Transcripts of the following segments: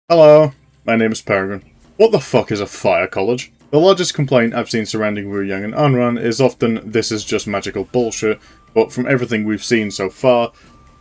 Hello, my name is Peregrine. What the fuck is a fire college? The largest complaint I've seen surrounding Wuxing and Unrun is often this is just magical bullshit, but from everything we've seen so far,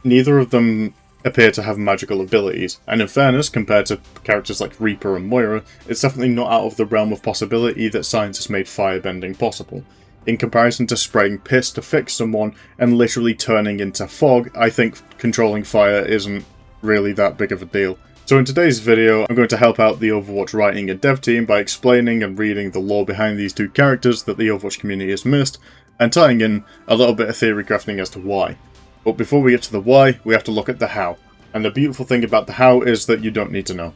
neither of them appear to have magical abilities, and in fairness, compared to characters like Reaper and Moira, it's definitely not out of the realm of possibility that science has made firebending possible. In comparison to spraying piss to fix someone and literally turning into fog, I think controlling fire isn't really that big of a deal. So in today's video, I'm going to help out the Overwatch writing and dev team by explaining and reading the lore behind these two characters that the Overwatch community has missed, and tying in a little bit of theory crafting as to why. But before we get to the why, we have to look at the how. And the beautiful thing about the how is that you don't need to know.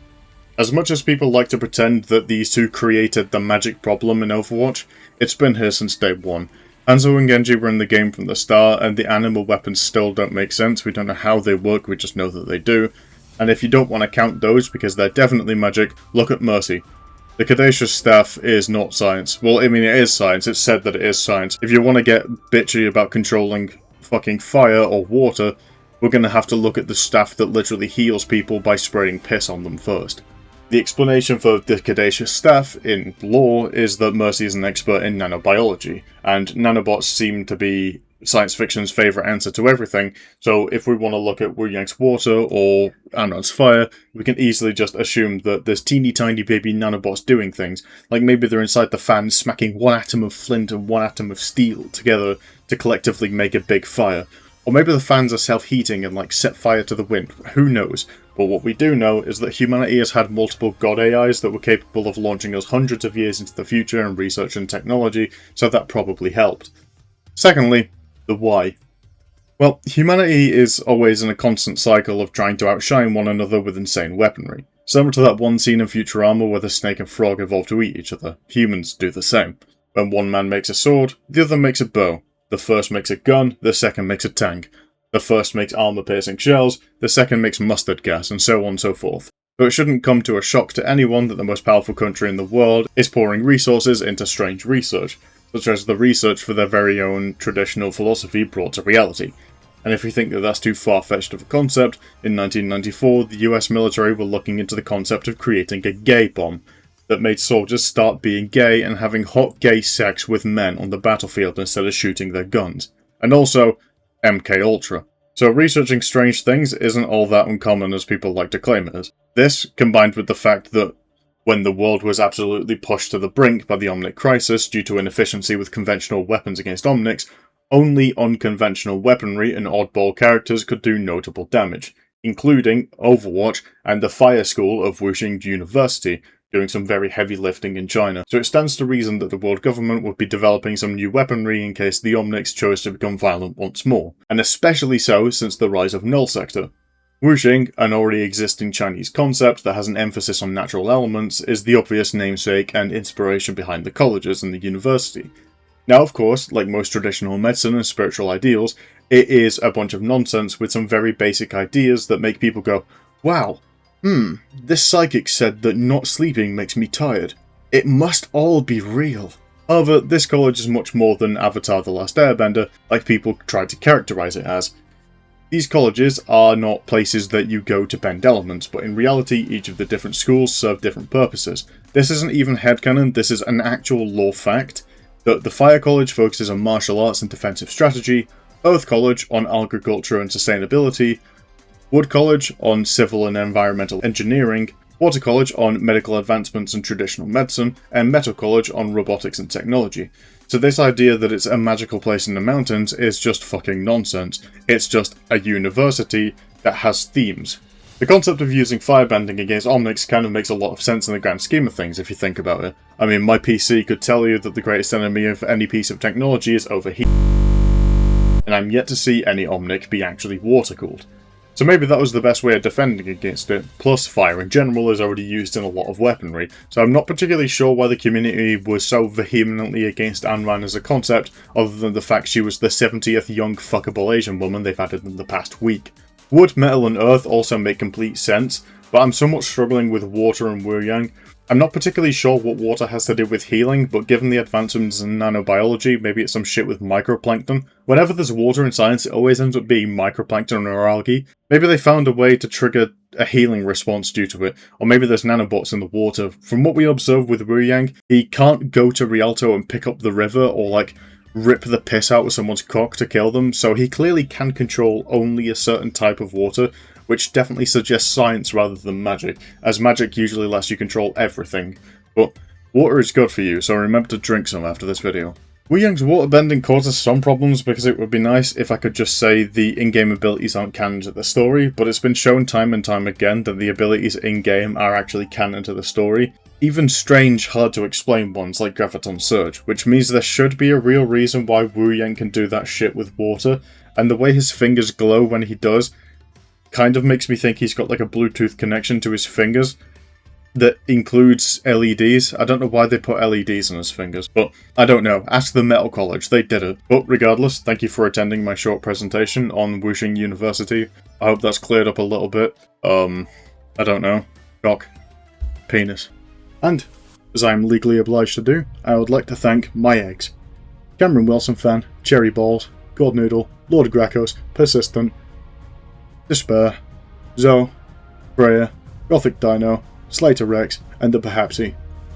As much as people like to pretend that these two created the magic problem in Overwatch, it's been here since day one. Hanzo and Genji were in the game from the start, and the animal weapons still don't make sense. We don't know how they work, we just know that they do. And if you don't want to count those because they're definitely magic, look at Mercy. The Caduceus staff is not science. Well, I mean, it is science. It's said that it is science. If you want to get bitchy about controlling fucking fire or water, we're going to have to look at the staff that literally heals people by spraying piss on them first. The explanation for the Caduceus staff in lore is that Mercy is an expert in nanobiology, and nanobots seem to be science fiction's favourite answer to everything, so if we want to look at Wu Yang's water or Anon's fire, we can easily just assume that there's teeny tiny baby nanobots doing things, like maybe they're inside the fan smacking one atom of flint and one atom of steel together to collectively make a big fire. Or maybe the fans are self-heating and like set fire to the wind, who knows? But what we do know is that humanity has had multiple god AIs that were capable of launching us hundreds of years into the future in research and technology, so that probably helped. Secondly, the why. Well, humanity is always in a constant cycle of trying to outshine one another with insane weaponry. Similar to that one scene in Futurama where the snake and frog evolve to eat each other. Humans do the same. When one man makes a sword, the other makes a bow. The first makes a gun, the second makes a tank. The first makes armor-piercing shells, the second makes mustard gas, and so on and so forth. So it shouldn't come to a shock to anyone that the most powerful country in the world is pouring resources into strange research, such as the research for their very own traditional philosophy brought to reality. And if you think that that's too far-fetched of a concept, in 1994 the US military were looking into the concept of creating a gay bomb that made soldiers start being gay and having hot gay sex with men on the battlefield instead of shooting their guns. And also, MK Ultra. So researching strange things isn't all that uncommon as people like to claim it is. This, combined with the fact that when the world was absolutely pushed to the brink by the Omnic crisis due to inefficiency with conventional weapons against Omnics, only unconventional weaponry and oddball characters could do notable damage, including Overwatch and the Fire School of Wuxing University, doing some very heavy lifting in China. So it stands to reason that the world government would be developing some new weaponry in case the Omnics chose to become violent once more, and especially so since the rise of Null Sector. Wuxing, an already existing Chinese concept that has an emphasis on natural elements, is the obvious namesake and inspiration behind the colleges and the university. Now, of course, like most traditional medicine and spiritual ideals, it is a bunch of nonsense with some very basic ideas that make people go, wow, this psychic said that not sleeping makes me tired. It must all be real. However, this college is much more than Avatar: The Last Airbender, like people try to characterize it as. These colleges are not places that you go to bend elements, but in reality each of the different schools serve different purposes. This isn't even headcanon, this is an actual lore fact, that the Fire College focuses on martial arts and defensive strategy, Earth College on agriculture and sustainability, Wood College on civil and environmental engineering, Water College on medical advancements and traditional medicine, and Metal College on robotics and technology. So this idea that it's a magical place in the mountains is just fucking nonsense. It's just a university that has themes. The concept of using firebending against Omnics kind of makes a lot of sense in the grand scheme of things if you think about it. I mean, my PC could tell you that the greatest enemy of any piece of technology is overheat, and I'm yet to see any Omnic be actually water-cooled. So maybe that was the best way of defending against it, plus fire in general is already used in a lot of weaponry, so I'm not particularly sure why the community was so vehemently against Anran as a concept, other than the fact she was the 70th young fuckable Asian woman they've added in the past week. Wood, metal and earth also make complete sense, but I'm somewhat struggling with water and Wuxing. I'm not particularly sure what water has to do with healing, but given the advancements in nanobiology, maybe it's some shit with microplankton. Whenever there's water in science, it always ends up being microplankton or algae. Maybe they found a way to trigger a healing response due to it, or maybe there's nanobots in the water. From what we observe with Wuxing, he can't go to Rialto and pick up the river, or like rip the piss out of someone's cock to kill them, so he clearly can control only a certain type of water, which definitely suggests science rather than magic, as magic usually lets you control everything. But water is good for you, so remember to drink some after this video. Wuxing's waterbending causes some problems because it would be nice if I could just say the in-game abilities aren't canon to the story, but it's been shown time and time again that the abilities in-game are actually canon to the story. Even strange, hard to explain ones like Graviton Surge, which means there should be a real reason why Wuxing can do that shit with water, and the way his fingers glow when he does kind of makes me think he's got like a Bluetooth connection to his fingers that includes LEDs. I don't know why they put LEDs on his fingers, but I don't know. Ask the Metal College, they did it. But regardless, thank you for attending my short presentation on Wuxing University. I hope that's cleared up a little bit. I don't know. Cock. Penis. And, as I am legally obliged to do, I would like to thank my eggs. Cameron Wilson Fan, Cherry Balls, God Noodle, Lord Gracchus, Persistent, Despair, Zoe, Freya, Gothic Dino, Slater Rex, and the Perhapsy.